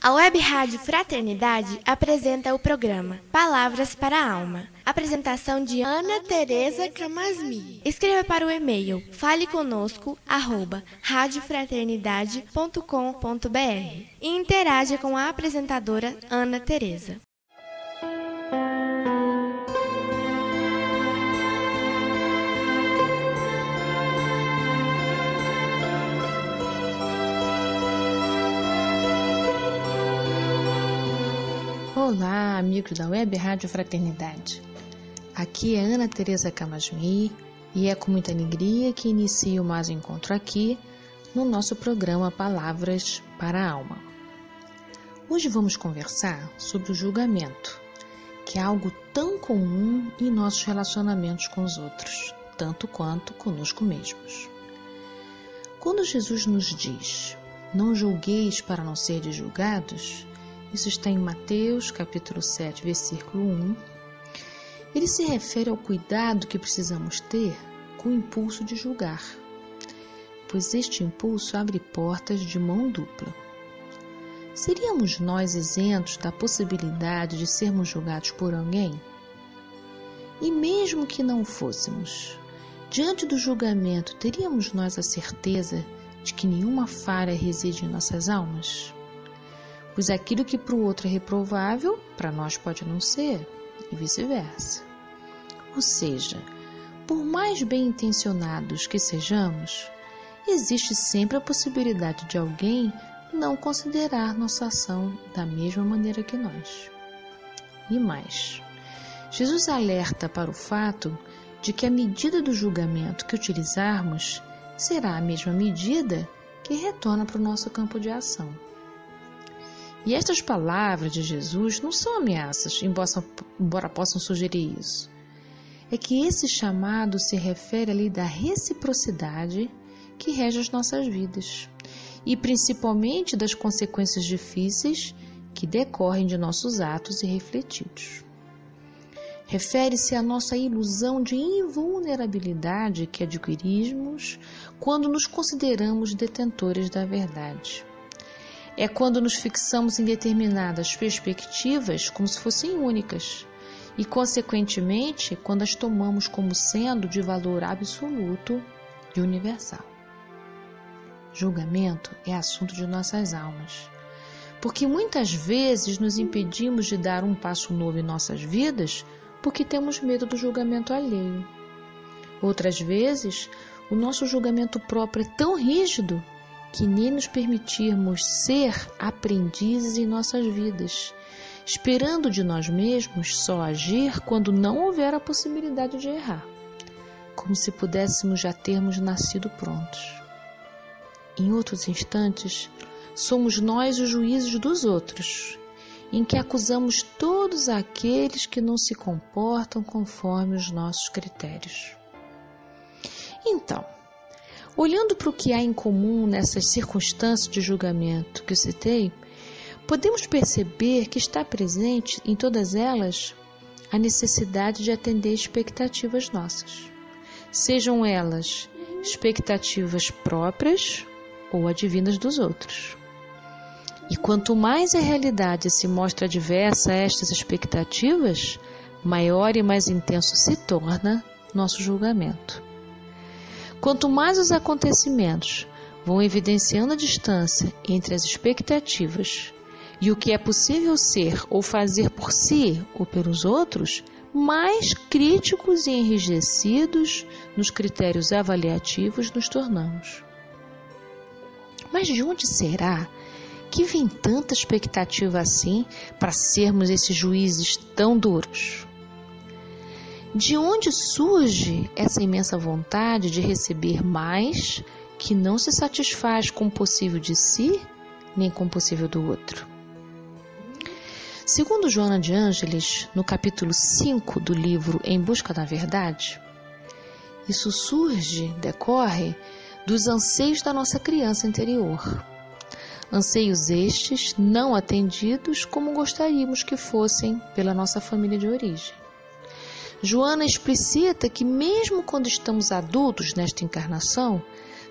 A Web Rádio Fraternidade apresenta o programa Palavras para a Alma. Apresentação de Ana Tereza Camasmi. Escreva para o e-mail faleconosco@radiofraternidade.com.br e interaja com a apresentadora Ana Tereza. Olá, amigos da Web Rádio Fraternidade. Aqui é Ana Tereza Camasmi e é com muita alegria que inicio mais um encontro aqui no nosso programa Palavras para a Alma. Hoje vamos conversar sobre o julgamento, que é algo tão comum em nossos relacionamentos com os outros, tanto quanto conosco mesmos. Quando Jesus nos diz, não julgueis para não serdes julgados, isso está em Mateus, capítulo 7, versículo 1. Ele se refere ao cuidado que precisamos ter com o impulso de julgar, pois este impulso abre portas de mão dupla. Seríamos nós isentos da possibilidade de sermos julgados por alguém? E mesmo que não fôssemos, diante do julgamento, teríamos nós a certeza de que nenhuma falha reside em nossas almas? Pois aquilo que para o outro é reprovável, para nós pode não ser, e vice-versa. Ou seja, por mais bem intencionados que sejamos, existe sempre a possibilidade de alguém não considerar nossa ação da mesma maneira que nós. E mais, Jesus alerta para o fato de que a medida do julgamento que utilizarmos será a mesma medida que retorna para o nosso campo de ação. E estas palavras de Jesus não são ameaças, embora possam sugerir isso. É que esse chamado se refere à lei da reciprocidade que rege as nossas vidas, e principalmente das consequências difíceis que decorrem de nossos atos irrefletidos. Refere-se à nossa ilusão de invulnerabilidade que adquirimos quando nos consideramos detentores da verdade. É quando nos fixamos em determinadas perspectivas como se fossem únicas e, consequentemente, quando as tomamos como sendo de valor absoluto e universal. Julgamento é assunto de nossas almas, porque muitas vezes nos impedimos de dar um passo novo em nossas vidas porque temos medo do julgamento alheio. Outras vezes, o nosso julgamento próprio é tão rígido que nem nos permitirmos ser aprendizes em nossas vidas, esperando de nós mesmos só agir quando não houver a possibilidade de errar, como se pudéssemos já termos nascido prontos. Em outros instantes, somos nós os juízes dos outros, em que acusamos todos aqueles que não se comportam conforme os nossos critérios. Então, olhando para o que há em comum nessas circunstâncias de julgamento que eu citei, podemos perceber que está presente em todas elas a necessidade de atender expectativas nossas, sejam elas expectativas próprias ou advindas dos outros. E quanto mais a realidade se mostra adversa a estas expectativas, maior e mais intenso se torna nosso julgamento. Quanto mais os acontecimentos vão evidenciando a distância entre as expectativas e o que é possível ser ou fazer por si ou pelos outros, mais críticos e enrijecidos nos critérios avaliativos nos tornamos. Mas de onde será que vem tanta expectativa assim para sermos esses juízes tão duros? De onde surge essa imensa vontade de receber mais, que não se satisfaz com o possível de si, nem com o possível do outro? Segundo Joana de Ângeles, no capítulo 5 do livro Em Busca da Verdade, isso decorre dos anseios da nossa criança interior. Anseios estes não atendidos como gostaríamos que fossem pela nossa família de origem. Joana explicita que mesmo quando estamos adultos nesta encarnação,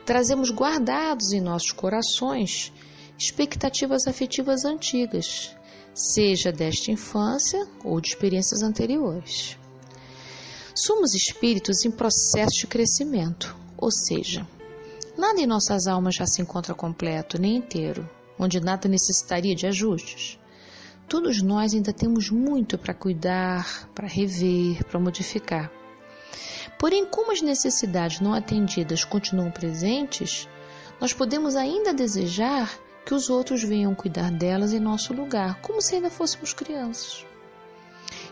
trazemos guardados em nossos corações expectativas afetivas antigas, seja desta infância ou de experiências anteriores. Somos espíritos em processo de crescimento, ou seja, nada em nossas almas já se encontra completo nem inteiro, onde nada necessitaria de ajustes. Todos nós ainda temos muito para cuidar, para rever, para modificar. Porém, como as necessidades não atendidas continuam presentes, nós podemos ainda desejar que os outros venham cuidar delas em nosso lugar, como se ainda fôssemos crianças.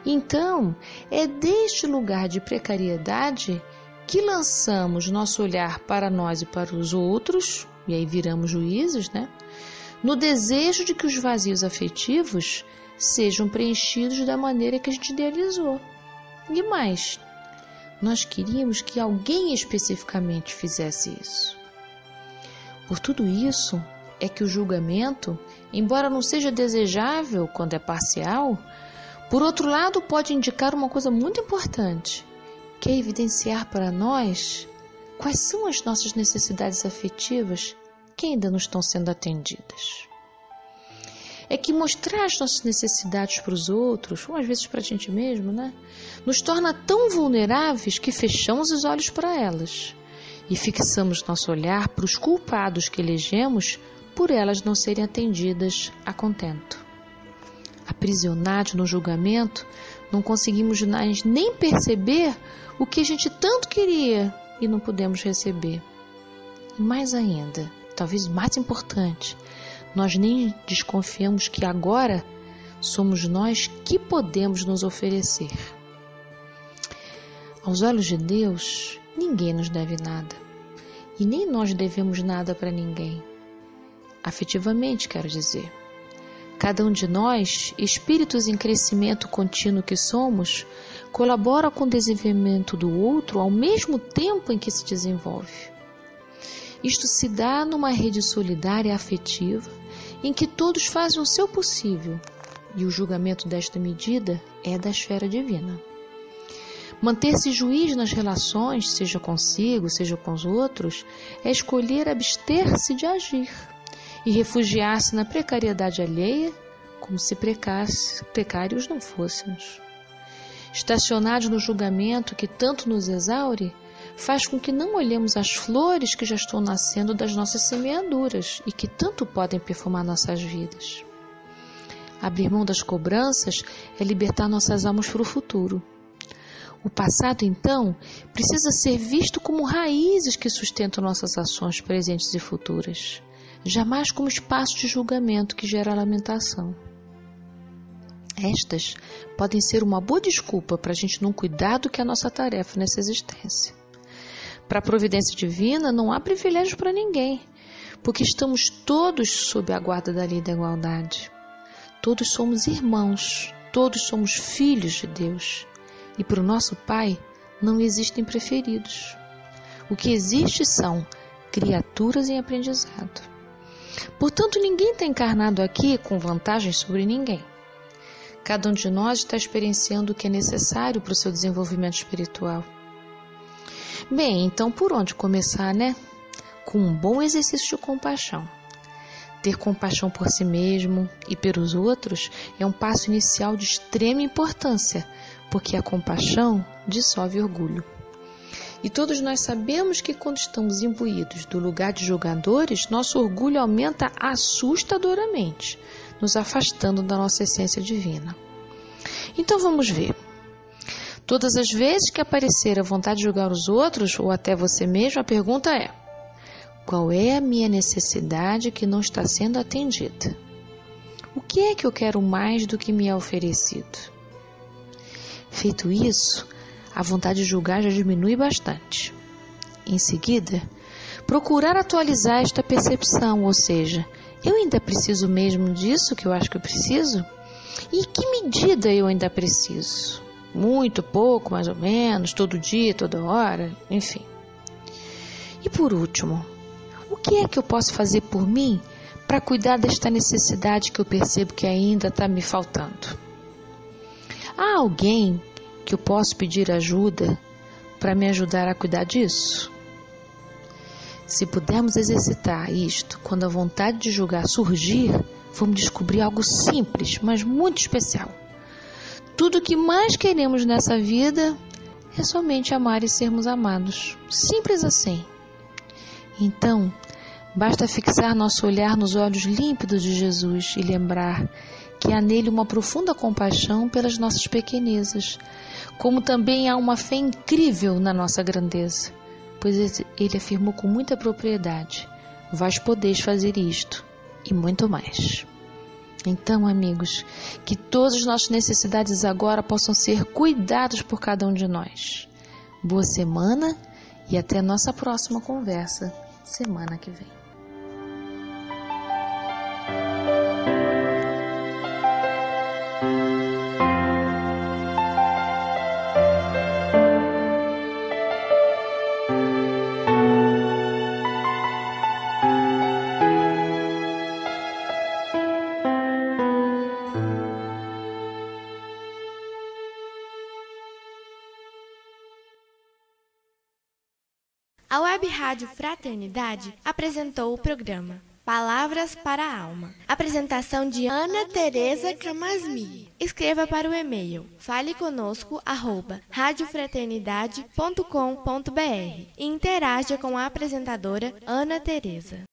Então, é deste lugar de precariedade que lançamos nosso olhar para nós e para os outros, e aí viramos juízes, no desejo de que os vazios afetivos sejam preenchidos da maneira que a gente idealizou. E mais, nós queríamos que alguém especificamente fizesse isso. Por tudo isso é que o julgamento, embora não seja desejável quando é parcial, por outro lado pode indicar uma coisa muito importante, que é evidenciar para nós quais são as nossas necessidades afetivas que ainda não estão sendo atendidas. É que mostrar as nossas necessidades para os outros, ou às vezes para a gente mesmo, nos torna tão vulneráveis que fechamos os olhos para elas e fixamos nosso olhar para os culpados que elegemos por elas não serem atendidas a contento. Aprisionados no julgamento, não conseguimos nem perceber o que a gente tanto queria e não pudemos receber. E mais ainda, talvez mais importante, nós nem desconfiamos que agora somos nós que podemos nos oferecer. Aos olhos de Deus, ninguém nos deve nada. E nem nós devemos nada para ninguém. Afetivamente, quero dizer. Cada um de nós, espíritos em crescimento contínuo que somos, colabora com o desenvolvimento do outro ao mesmo tempo em que se desenvolve. Isto se dá numa rede solidária afetiva, em que todos fazem o seu possível, e o julgamento desta medida é da esfera divina. Manter-se juiz nas relações, seja consigo, seja com os outros, é escolher abster-se de agir e refugiar-se na precariedade alheia, como se precários não fôssemos. Estacionados no julgamento que tanto nos exaure, faz com que não olhemos as flores que já estão nascendo das nossas semeaduras e que tanto podem perfumar nossas vidas. Abrir mão das cobranças é libertar nossas almas para o futuro. O passado, então, precisa ser visto como raízes que sustentam nossas ações presentes e futuras, jamais como espaço de julgamento que gera lamentação. Estas podem ser uma boa desculpa para a gente não cuidar do que é a nossa tarefa nessa existência. Para a providência divina não há privilégio para ninguém, porque estamos todos sob a guarda da lei da igualdade. Todos somos irmãos, todos somos filhos de Deus, e para o nosso Pai não existem preferidos. O que existe são criaturas em aprendizado. Portanto, ninguém está encarnado aqui com vantagem sobre ninguém. Cada um de nós está experienciando o que é necessário para o seu desenvolvimento espiritual. Bem, então por onde começar, Com um bom exercício de compaixão. Ter compaixão por si mesmo e pelos outros é um passo inicial de extrema importância, porque a compaixão dissolve orgulho. E todos nós sabemos que quando estamos imbuídos do lugar de julgadores, nosso orgulho aumenta assustadoramente, nos afastando da nossa essência divina. Então vamos ver. Todas as vezes que aparecer a vontade de julgar os outros, ou até você mesmo, a pergunta é: qual é a minha necessidade que não está sendo atendida? O que é que eu quero mais do que me é oferecido? Feito isso, a vontade de julgar já diminui bastante. Em seguida, procurar atualizar esta percepção, ou seja, eu ainda preciso mesmo disso que eu acho que eu preciso? E em que medida eu ainda preciso? Muito, pouco, mais ou menos, todo dia, toda hora, enfim. E por último, o que é que eu posso fazer por mim para cuidar desta necessidade que eu percebo que ainda está me faltando? Há alguém que eu posso pedir ajuda para me ajudar a cuidar disso? Se pudermos exercitar isto quando a vontade de julgar surgir, vamos descobrir algo simples, mas muito especial. Tudo o que mais queremos nessa vida é somente amar e sermos amados. Simples assim. Então, basta fixar nosso olhar nos olhos límpidos de Jesus e lembrar que há nele uma profunda compaixão pelas nossas pequenezas, como também há uma fé incrível na nossa grandeza, pois ele afirmou com muita propriedade: vós podeis fazer isto e muito mais. Então, amigos, que todas as nossas necessidades agora possam ser cuidadas por cada um de nós. Boa semana e até a nossa próxima conversa, semana que vem. A Web Rádio Fraternidade apresentou o programa Palavras para a Alma. Apresentação de Ana Tereza Camasmi. Escreva para o e-mail faleconosco@radiofraternidade.com.br e interaja com a apresentadora Ana Tereza.